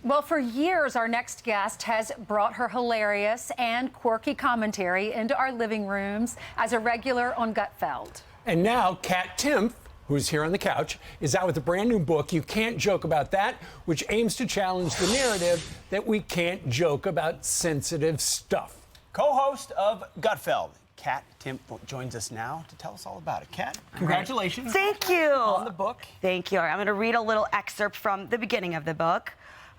Well, for years, our next guest has brought her hilarious and quirky commentary into our living rooms as a regular on Gutfeld. And now, Kat Timpf, who's here on the couch, is out with a brand new book, You Can't Joke About That, which aims to challenge the narrative that we can't joke about sensitive stuff. Co-host of Gutfeld, Kat Timpf joins us now to tell us all about it. Kat, congratulations. Thank you. On the book. Thank you. I'm going to read a little excerpt from the beginning of the book.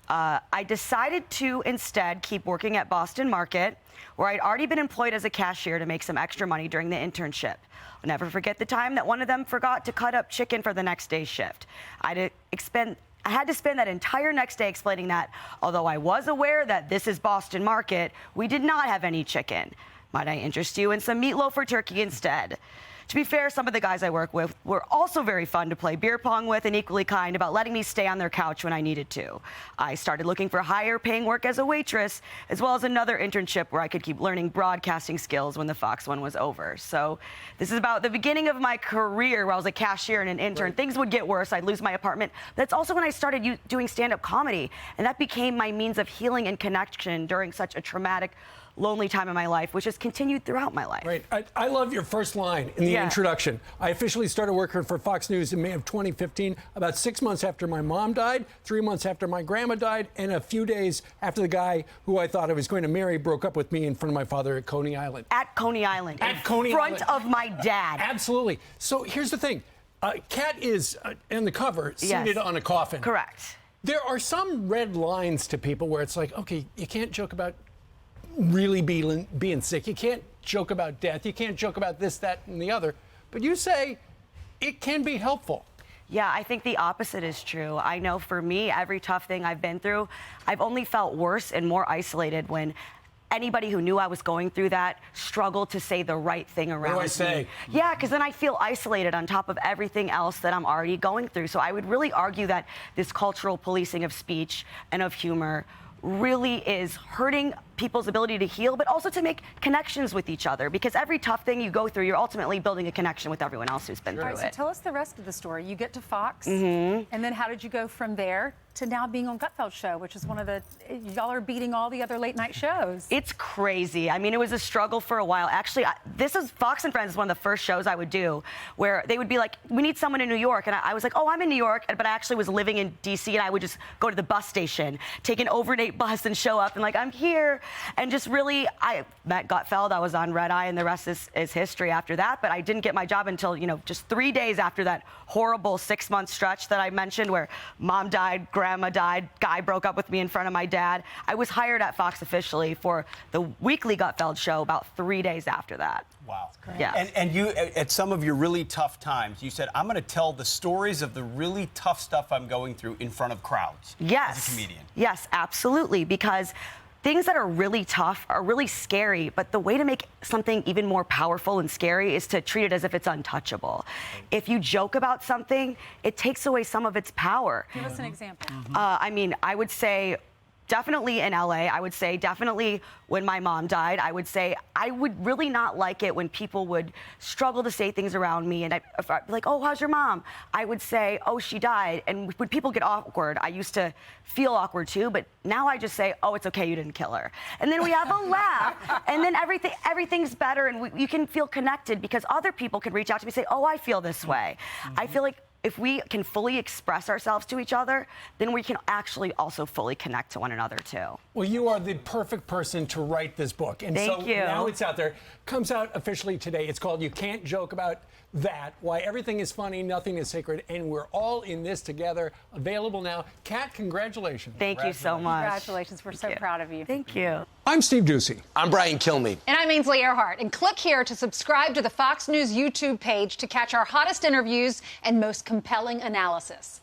I decided to instead keep working at Boston Market, where I'd already been employed as a cashier to make some extra money during the internship. I'll never forget the time that one of them forgot to cut up chicken for the next day's shift. I had to spend that entire next day explaining that, although I was aware that this is Boston Market, we did not have any chicken. Might I interest you in some meatloaf or turkey instead? To be fair, some of the guys I work with were also very fun to play beer pong with and equally kind about letting me stay on their couch when I needed to. I started looking for higher paying work as a waitress, as well as another internship where I could keep learning broadcasting skills when the Fox one was over. So this is about the beginning of my career where I was a cashier and an intern. Right. Things would get worse. I'd lose my apartment. That's also when I started doing stand-up comedy, and that became my means of healing and connection during such a traumatic, lonely time in my life, which has continued throughout my life. Right. I love your first line in the introduction. I officially started working for Fox News in May of 2015, about 6 months after my mom died, 3 months after my grandma died, and a few days after the guy who I thought I was going to marry broke up with me in front of my father at Coney Island. At Coney Island. At Coney Island. In front of my dad. Absolutely. So here's the thing. Kat is, in the cover, seated on a coffin. Correct. There are some red lines to people where it's like, okay, you can't joke about really being sick. You can't joke about death. You can't joke about this, that, and the other. But you say it can be helpful. Yeah, I think the opposite is true. I know for me, every tough thing I've been through, I've only felt worse and more isolated when anybody who knew I was going through that struggled to say the right thing around me. What do I say? Yeah, because then I feel isolated on top of everything else that I'm already going through. So I would really argue that this cultural policing of speech and of humor really is hurting people's ability to heal, but also to make connections with each other. Because every tough thing you go through, you're ultimately building a connection with everyone else who's been through it. So tell us the rest of the story. You get to Fox, and then how did you go from there to now being on Gutfeld show, which is one of the, y'all are beating all the other late night shows. It's crazy. I mean, it was a struggle for a while. Actually, this is Fox and Friends is one of the first shows I would do where they would be like, we need someone in New York. And I was like, oh, I'm in New York. But I actually was living in DC, and I would just go to the bus station, take an overnight bus and show up and like, I'm here. And just really, I met Gutfeld. I was on Red Eye, and the rest is history after that. But I didn't get my job until, just 3 days after that horrible 6-month stretch that I mentioned where mom died, grandma died, guy broke up with me in front of my dad. I was hired at Fox officially for the weekly Gutfeld show about 3 days after that. Wow. Yeah. And you, at some of your really tough times, you said, I'm going to tell the stories of the really tough stuff I'm going through in front of crowds. Yes. As a comedian. Yes, absolutely. Because things that are really tough are really scary, but the way to make something even more powerful and scary is to treat it as if it's untouchable. If you joke about something, it takes away some of its power. Give us an example. I mean, I would say definitely in LA. I would say definitely when my mom died. I would say I would really not like it when people would struggle to say things around me, and I'd be like, oh, how's your mom? I would say, oh, she died. And when people get awkward, I used to feel awkward too, but now I just say, oh, it's okay, you didn't kill her. And then we have a laugh, and then everything's better, and you can feel connected because other people can reach out to me and say, oh, I feel this way. I feel like if we can fully express ourselves to each other, then we can actually also fully connect to one another too. Well, you are the perfect person to write this book. And Thank you. Now it's out there. Comes out officially today. It's called You Can't Joke About That, Why Everything is Funny, Nothing is Sacred, and We're All in This Together. Available now. Kat, congratulations. Thank you so much. Congratulations. We're so proud of you. Thank you. I'm Steve Ducey. I'm Brian Kilmeade. And I'm Ainsley Earhart. And click here to subscribe to the Fox News YouTube page to catch our hottest interviews and most compelling analysis.